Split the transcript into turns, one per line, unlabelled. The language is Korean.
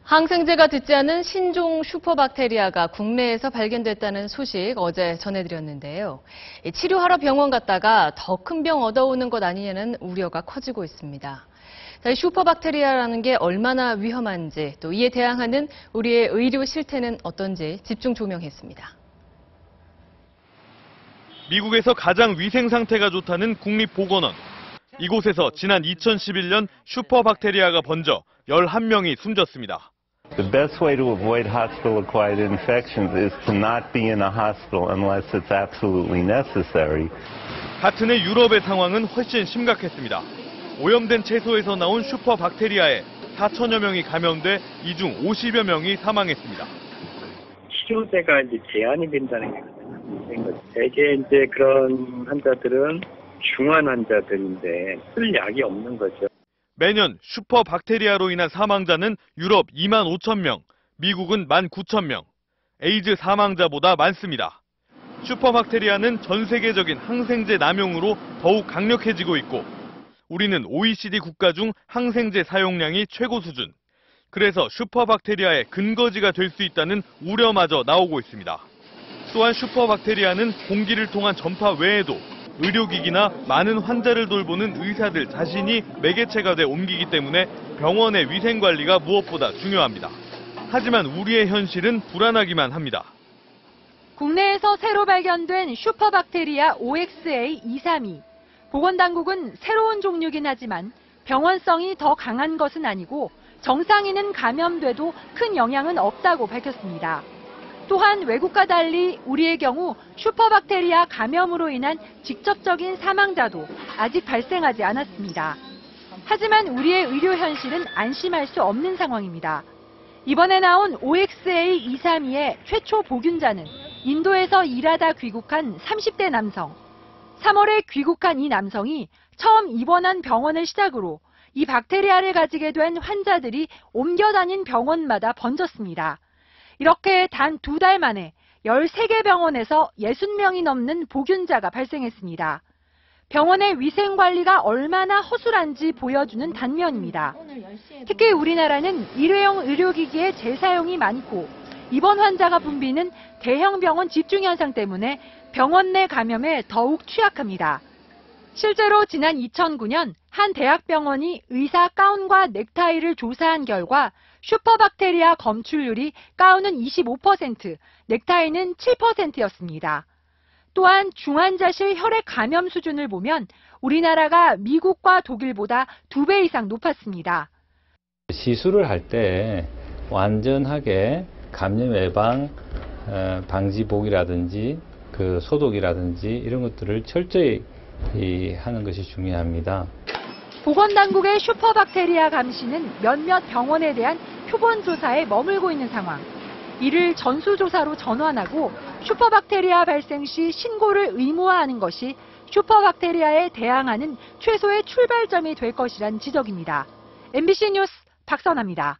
항생제가 듣지 않은 신종 슈퍼박테리아가 국내에서 발견됐다는 소식 어제 전해드렸는데요. 치료하러 병원 갔다가 더 큰 병 얻어오는 것 아니냐는 우려가 커지고 있습니다. 슈퍼박테리아라는 게 얼마나 위험한지, 또 이에 대항하는 우리의 의료 실태는 어떤지 집중 조명했습니다.
미국에서 가장 위생 상태가 좋다는 국립보건원. 이곳에서 지난 2011년 슈퍼박테리아가 번져 11명이 숨졌습니다.
The best way to avoid hospital-acquired infections is to not be in a hospital unless it's absolutely necessary.
같은 해 유럽의 상황은 훨씬 심각했습니다. 오염된 채소에서 나온 슈퍼박테리아에 4천여 명이 감염돼 이 중 50여 명이 사망했습니다.
치료제가 이제 제한이 된다는 게 문제인 거죠. 대개 이제 그런 환자들은 중환 환자들인데 쓸 약이 없는 거죠.
매년 슈퍼박테리아로 인한 사망자는 유럽 2만 5천 명, 미국은 1만 9천 명. 에이즈 사망자보다 많습니다. 슈퍼박테리아는 전 세계적인 항생제 남용으로 더욱 강력해지고 있고, 우리는 OECD 국가 중 항생제 사용량이 최고 수준. 그래서 슈퍼박테리아의 근거지가 될 수 있다는 우려마저 나오고 있습니다. 또한 슈퍼박테리아는 공기를 통한 전파 외에도 의료기기나 많은 환자를 돌보는 의사들 자신이 매개체가 돼 옮기기 때문에 병원의 위생관리가 무엇보다 중요합니다. 하지만 우리의 현실은 불안하기만 합니다.
국내에서 새로 발견된 슈퍼박테리아 OXA232. 보건당국은 새로운 종류긴 하지만 병원성이 더 강한 것은 아니고 정상인은 감염돼도 큰 영향은 없다고 밝혔습니다. 또한 외국과 달리 우리의 경우 슈퍼박테리아 감염으로 인한 직접적인 사망자도 아직 발생하지 않았습니다. 하지만 우리의 의료 현실은 안심할 수 없는 상황입니다. 이번에 나온 OXA232의 최초 보균자는 인도에서 일하다 귀국한 30대 남성. 3월에 귀국한 이 남성이 처음 입원한 병원을 시작으로 이 박테리아를 가지게 된 환자들이 옮겨 다닌 병원마다 번졌습니다. 이렇게 단 2달 만에 13개 병원에서 60명이 넘는 보균자가 발생했습니다. 병원의 위생관리가 얼마나 허술한지 보여주는 단면입니다. 특히 우리나라는 일회용 의료기기의 재사용이 많고 입원 환자가 붐비는 대형 병원 집중 현상 때문에 병원 내 감염에 더욱 취약합니다. 실제로 지난 2009년 한 대학병원이 의사 가운과 넥타이를 조사한 결과 슈퍼박테리아 검출률이 가운은 25%, 넥타이는 7%였습니다. 또한 중환자실 혈액 감염 수준을 보면 우리나라가 미국과 독일보다 2배 이상 높았습니다.
시술을 할 때 완전하게 감염 예방 방지복이라든지 소독이라든지 이런 것들을 철저히 하는 것이 중요합니다.
보건당국의 슈퍼박테리아 감시는 몇몇 병원에 대한 표본 조사에 머물고 있는 상황. 이를 전수조사로 전환하고 슈퍼박테리아 발생 시 신고를 의무화하는 것이 슈퍼박테리아에 대항하는 최소의 출발점이 될 것이란 지적입니다. MBC 뉴스 박선아입니다.